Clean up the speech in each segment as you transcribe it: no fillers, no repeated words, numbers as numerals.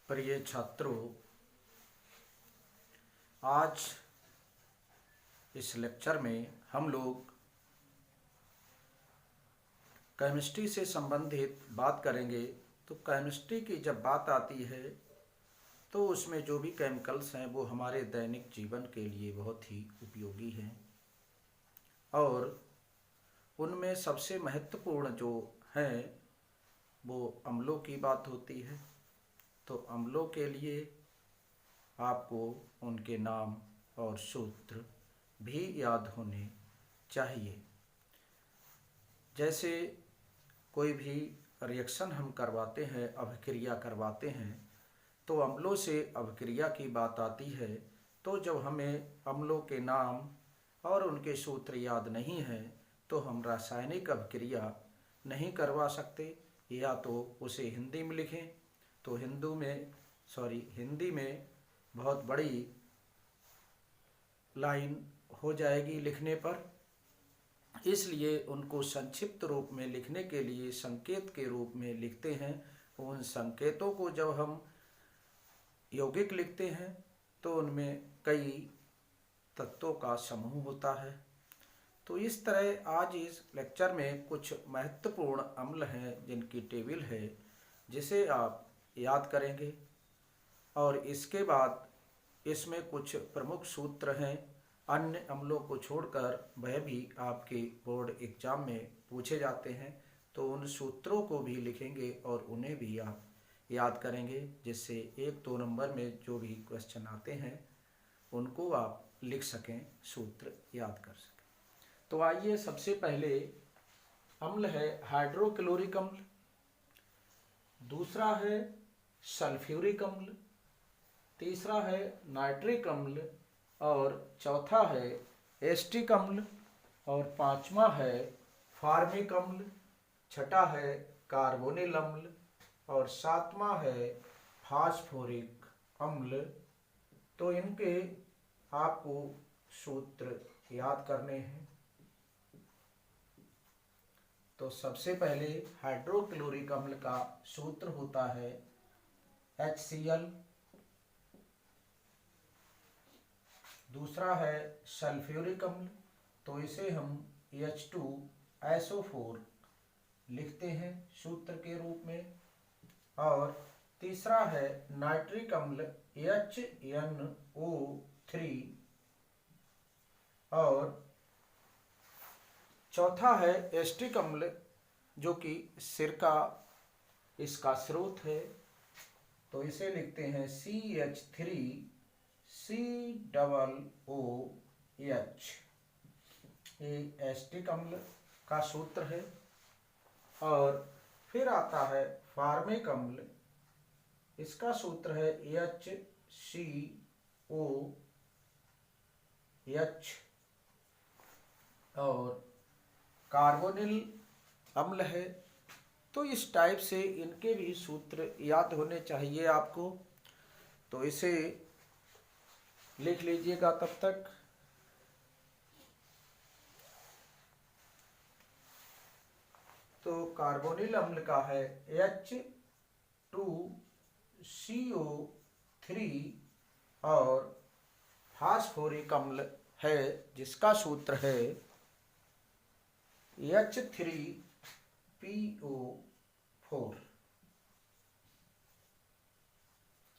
प्रिय छात्रों, आज इस लेक्चर में हम लोग केमिस्ट्री से संबंधित बात करेंगे। तो केमिस्ट्री की जब बात आती है तो उसमें जो भी केमिकल्स हैं वो हमारे दैनिक जीवन के लिए बहुत ही उपयोगी हैं और उनमें सबसे महत्वपूर्ण जो है वो अम्लों की बात होती है। तो अम्लों के लिए आपको उनके नाम और सूत्र भी याद होने चाहिए। जैसे कोई भी रिएक्शन हम करवाते हैं, अभिक्रिया करवाते हैं, तो अम्लों से अभिक्रिया की बात आती है। तो जब हमें अम्लों के नाम और उनके सूत्र याद नहीं हैं तो हम रासायनिक अभिक्रिया नहीं करवा सकते, या तो उसे हिंदी में लिखें तो हिंदी में बहुत बड़ी लाइन हो जाएगी लिखने पर। इसलिए उनको संक्षिप्त रूप में लिखने के लिए संकेत के रूप में लिखते हैं। उन संकेतों को जब हम यौगिक लिखते हैं तो उनमें कई तत्वों का समूह होता है। तो इस तरह आज इस लेक्चर में कुछ महत्वपूर्ण अम्ल हैं जिनकी टेबल है, जिसे आप याद करेंगे और इसके बाद इसमें कुछ प्रमुख सूत्र हैं। अन्य अम्लों को छोड़कर वह भी आपके बोर्ड एग्जाम में पूछे जाते हैं, तो उन सूत्रों को भी लिखेंगे और उन्हें भी आप याद करेंगे, जिससे 1-2 नंबर में जो भी क्वेश्चन आते हैं उनको आप लिख सकें, सूत्र याद कर सकें। तो आइए, सबसे पहले अम्ल है हाइड्रोक्लोरिक अम्ल, दूसरा है सल्फ्यूरिक अम्ल, तीसरा है नाइट्रिक अम्ल और चौथा है एस्टिक अम्ल और पांचवा है फार्मिक अम्ल, छठा है कार्बोनिल अम्ल और सातवां है फास्फोरिक अम्ल। तो इनके आपको सूत्र याद करने हैं। तो सबसे पहले हाइड्रोक्लोरिक अम्ल का सूत्र होता है HCl, दूसरा है सल्फ्यूरिक अम्ल, तो इसे हम H2SO4 लिखते हैं सूत्र के रूप में, और तीसरा है नाइट्रिक अम्ल HNO3 और चौथा है एस्टिक अम्ल जो कि सिरका इसका स्रोत है, तो इसे लिखते हैं CH3COOH। ये एस्टिक अम्ल का सूत्र है। और फिर आता है फार्मिक अम्ल, इसका सूत्र है HCOH। और कार्बोनिल अम्ल है। तो इस टाइप से इनके भी सूत्र याद होने चाहिए आपको, तो इसे लिख लीजिएगा तब तक। तो कार्बोनिल अम्ल का है H2CO3 और फास्फोरिक अम्ल है जिसका सूत्र है H3PO4।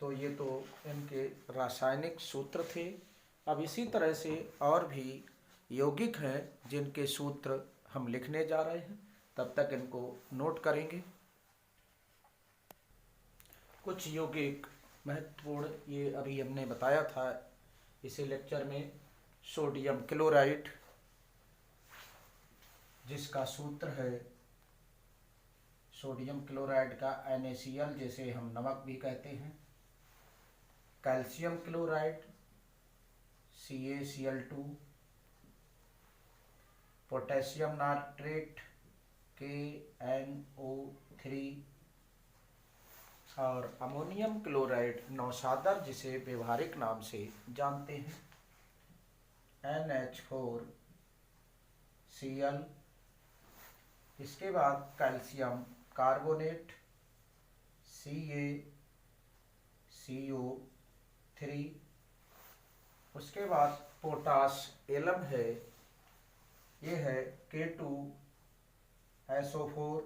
तो ये तो इनके रासायनिक सूत्र थे। अब इसी तरह से और भी यौगिक हैं जिनके सूत्र हम लिखने जा रहे हैं, तब तक इनको नोट करेंगे। कुछ यौगिक महत्वपूर्ण, ये अभी हमने बताया था इसी लेक्चर में, सोडियम क्लोराइड जिसका सूत्र है, सोडियम क्लोराइड का NaCl जिसे हम नमक भी कहते हैं, calcium chloride CaCl2, potassium nitrate KNO3 और अमोनियम क्लोराइड नौशादर जिसे व्यवहारिक नाम से जानते हैं NH4Cl। इसके बाद कैल्शियम कार्बोनेट CO3। उसके बाद पोटाश एलम है, ये है K2SO4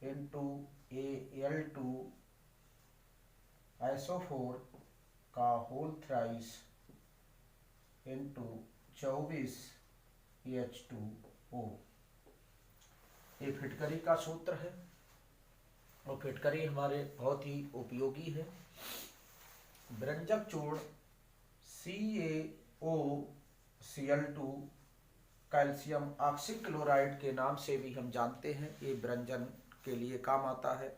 इंटू Al2SO4 का होल थ्राइस इंटू 24H2O। ये फिटकरी का सूत्र है और फिटकरी हमारे बहुत ही उपयोगी है। व्यंजक चूर्ण CaOCl2 कैल्शियम ऑक्सीक्लोराइड के नाम से भी हम जानते हैं। ये व्यंजन के लिए काम आता है,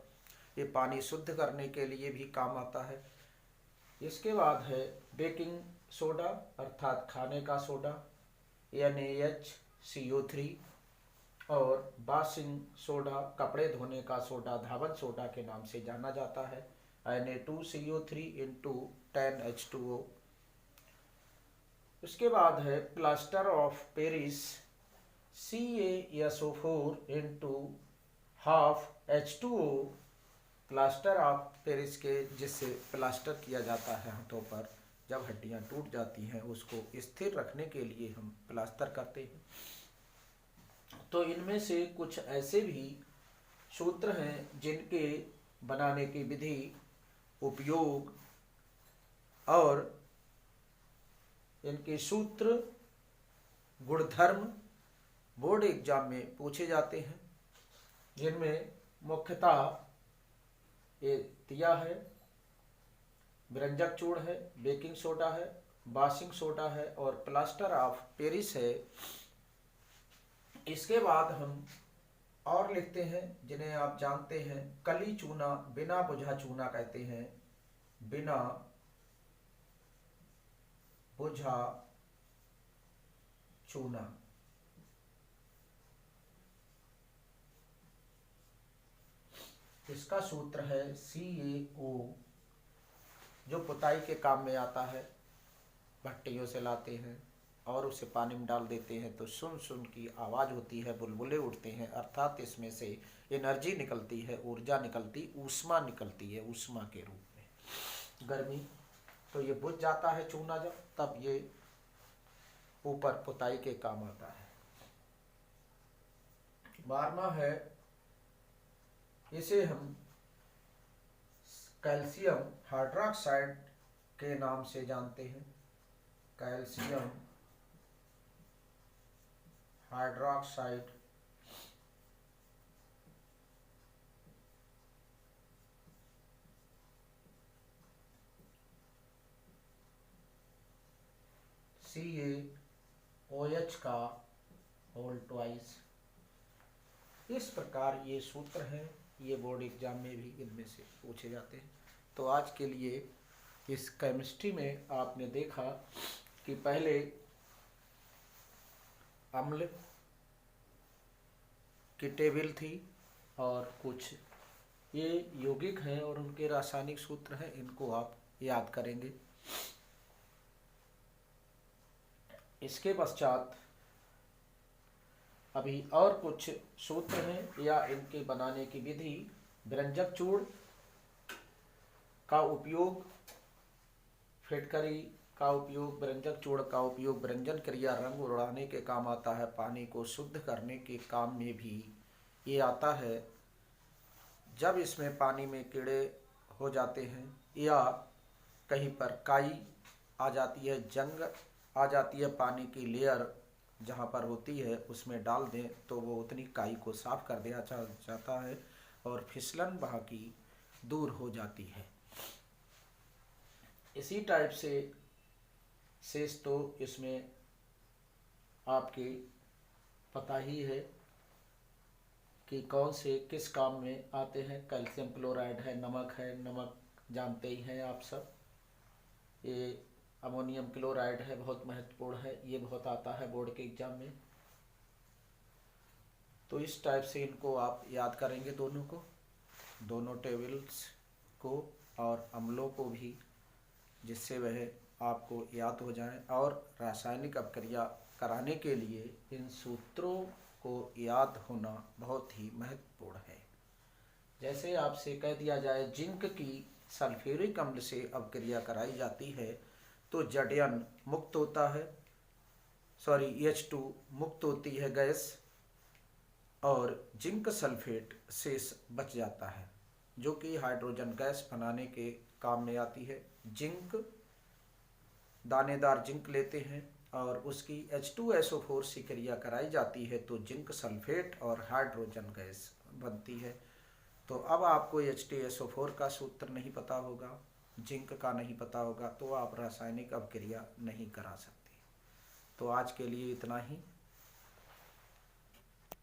ये पानी शुद्ध करने के लिए भी काम आता है। इसके बाद है बेकिंग सोडा अर्थात खाने का सोडा NaHCO3 और वॉशिंग सोडा कपड़े धोने का सोडा धावन सोडा के नाम से जाना जाता है Na2CO3 इंटू 10H2O। उसके बाद है plaster of Paris CaSO4 into half H2O। Plaster of Paris के जिससे प्लास्टर किया जाता है हाथों पर, जब हड्डियां टूट जाती हैं उसको स्थिर रखने के लिए हम प्लास्टर करते हैं। तो इनमें से कुछ ऐसे भी सूत्र हैं जिनके बनाने की विधि, उपयोग और इनके सूत्र गुणधर्म बोर्ड एग्जाम में पूछे जाते हैं, जिनमें मुख्यतः ये दिया है, व्यंजक चूर्ण है, बेकिंग सोडा है, वॉशिंग सोडा है और प्लास्टर ऑफ पेरिस है। इसके बाद हम और लिखते हैं जिन्हें आप जानते हैं, कली चूना, बिना बुझा चूना कहते हैं, बिना बुझा चूना। इसका सूत्र है CaO, जो पुताई के काम में आता है। भट्टियों से लाते हैं और उसे पानी में डाल देते हैं तो सुन सुन की आवाज़ होती है, बुलबुले उठते हैं, अर्थात इसमें से एनर्जी निकलती है, ऊर्जा निकलती, ऊष्मा निकलती है, ऊष्मा के रूप में गर्मी। तो ये बुझ जाता है चूना जब, तब ये ऊपर पुताई के काम आता है। 12वां है, इसे हम कैल्शियम हाइड्रोक्साइड के नाम से जानते हैं, कैल्शियम हाइड्रोक्साइड। CaOH का होल ट्वाइस। इस प्रकार ये सूत्र हैं, ये बोर्ड एग्जाम में भी इनमें से पूछे जाते हैं। तो आज के लिए इस केमिस्ट्री में आपने देखा कि पहले अम्ल की टेबल थी और कुछ ये यौगिक हैं और उनके रासायनिक सूत्र हैं, इनको आप याद करेंगे। इसके पश्चात अभी और कुछ सूत्र हैं या इनके बनाने की विधि, व्यंजक चूर्ण का उपयोग, फिटकरी का उपयोग, व्यंजक चूर्ण का उपयोग व्यंजन क्रिया रंग उड़ाने के काम आता है, पानी को शुद्ध करने के काम में भी ये आता है। जब इसमें पानी में कीड़े हो जाते हैं या कहीं पर काई आ जाती है, जंग आ जाती है, पानी की लेयर जहाँ पर होती है उसमें डाल दें तो वो उतनी काई को साफ कर दिया जाता है और फिसलन वहाँ की दूर हो जाती है। इसी टाइप से शेष तो इसमें आपके पता ही है कि कौन से किस काम में आते हैं। कैल्शियम क्लोराइड है, नमक जानते ही हैं आप सब। ये अमोनियम क्लोराइड है, बहुत महत्वपूर्ण है, ये बहुत आता है बोर्ड के एग्जाम में। तो इस टाइप से इनको आप याद करेंगे, दोनों टेबल्स को और अम्लों को भी, जिससे वह आपको याद हो जाए। और रासायनिक अपक्रिया कराने के लिए इन सूत्रों को याद होना बहुत ही महत्वपूर्ण है। जैसे आपसे कह दिया जाए जिंक की सल्फ्यूरिक अम्ल से अपक्रिया कराई जाती है तो Zn मुक्त होता है, सॉरी H2 मुक्त होती है गैस, और जिंक सल्फेट शेष बच जाता है जो कि हाइड्रोजन गैस बनाने के काम में आती है। जिंक, दानेदार जिंक लेते हैं और उसकी H2SO4 से क्रिया कराई जाती है तो जिंक सल्फेट और हाइड्रोजन गैस बनती है। तो अब आपको H2SO4 का सूत्र नहीं पता होगा, जिंक का नहीं पता होगा, तो आप रासायनिक अपक्रिया नहीं करा सकते। तो आज के लिए इतना ही।